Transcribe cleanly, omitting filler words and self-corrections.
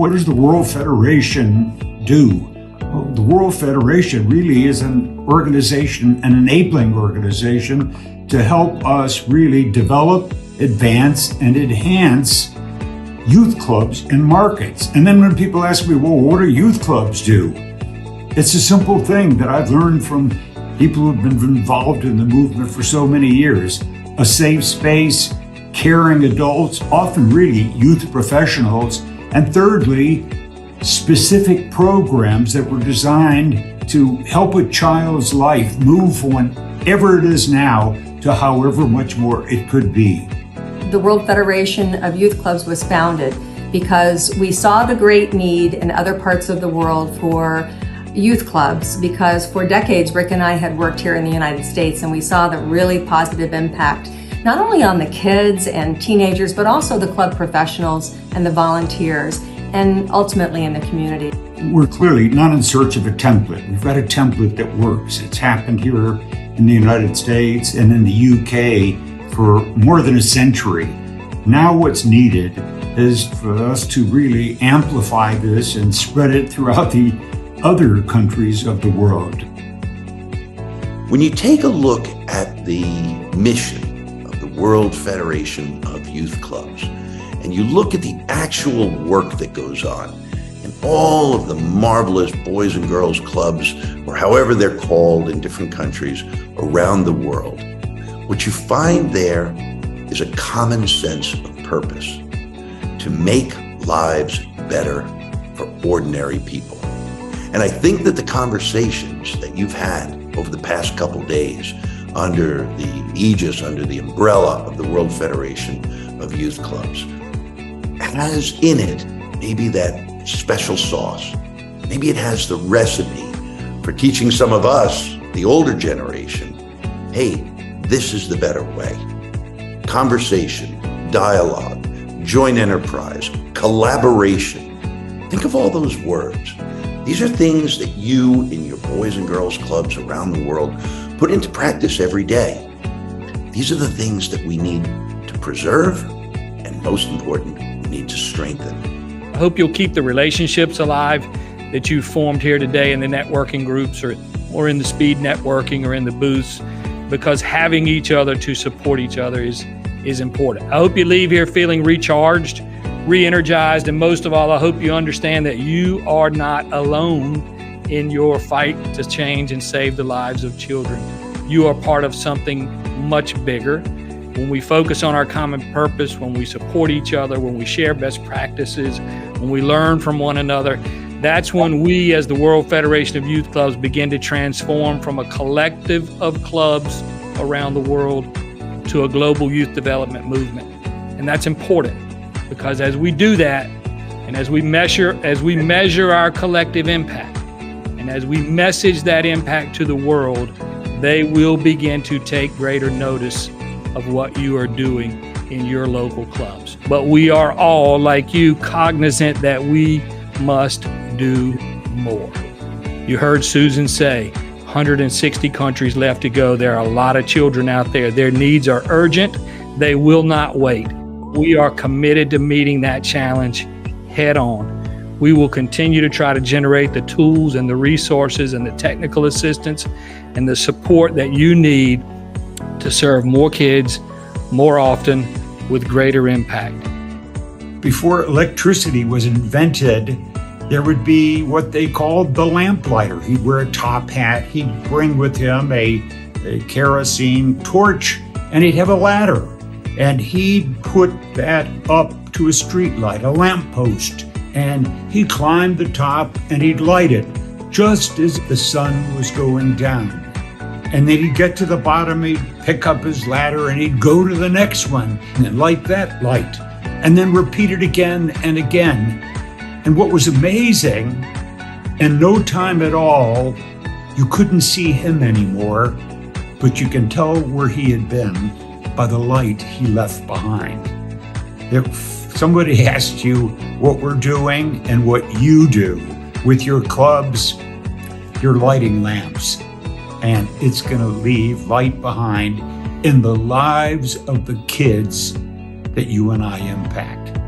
What does the World Federation do? Well, the World Federation really is an organization, an enabling organization to help us really develop, advance, and enhance youth clubs and markets. And then when people ask me, well, what do youth clubs do? It's a simple thing that I've learned from people who've been involved in the movement for so many years. A safe space, caring adults, often really youth professionals, and thirdly, specific programs that were designed to help a child's life move from whatever it is now to however much more it could be. The World Federation of Youth Clubs was founded because we saw the great need in other parts of the world for youth clubs, because for decades Rick and I had worked here in the United States and we saw the really positive impact not only on the kids and teenagers but also the club professionals and the volunteers and ultimately in the community. We're clearly not in search of a template. We've got a template that works. It's happened here in the United States and in the UK for more than a century. Now what's needed is for us to really amplify this and spread it throughout the other countries of the world. When you take a look at the mission of the World Federation of Youth Clubs, and you look at the actual work that goes on in all of the marvelous boys and girls clubs, or however they're called in different countries around the world, what you find there is a common sense of purpose to make lives better for ordinary people. And I think that the conversations that you've had over the past couple days under the aegis, under the umbrella of the World Federation of Youth Clubs has in it maybe that special sauce. Maybe it has the recipe for teaching some of us, the older generation, hey, this is the better way. Conversation, dialogue, joint enterprise, collaboration. Think of all those words. These are things that you in your boys and girls clubs around the world put into practice every day. These are the things that we need to preserve, and most important, we need to strengthen. I hope you'll keep the relationships alive that you formed here today in the networking groups or in the speed networking or in the booths, because having each other to support each other is important. I hope you leave here feeling recharged, re-energized, and most of all, I hope you understand that you are not alone in your fight to change and save the lives of children. You are part of something much bigger. When we focus on our common purpose, when we support each other, when we share best practices, when we learn from one another, that's when we as the World Federation of Youth Clubs begin to transform from a collective of clubs around the world to a global youth development movement. And that's important, because as we do that, and as we measure our collective impact, and as we message that impact to the world, they will begin to take greater notice of what you are doing in your local clubs. But we are all, like you, cognizant that we must do more. You heard Susan say, 160 countries left to go. There are a lot of children out there. Their needs are urgent. They will not wait. We are committed to meeting that challenge head on. We will continue to try to generate the tools and the resources and the technical assistance and the support that you need to serve more kids more often with greater impact. Before electricity was invented, there would be what they called the lamplighter. He'd wear a top hat, he'd bring with him a kerosene torch, and he'd have a ladder. And he'd put that up to a street light, a lamppost, and he'd climb the top and he'd light it just as the sun was going down. And then he'd get to the bottom, he'd pick up his ladder and he'd go to the next one and light that light, and then repeat it again and again. And what was amazing, in no time at all, you couldn't see him anymore, but you can tell where he had been by the light he left behind. If somebody asked you what we're doing and what you do with your clubs, you're lighting lamps, and it's gonna leave light behind in the lives of the kids that you and I impact.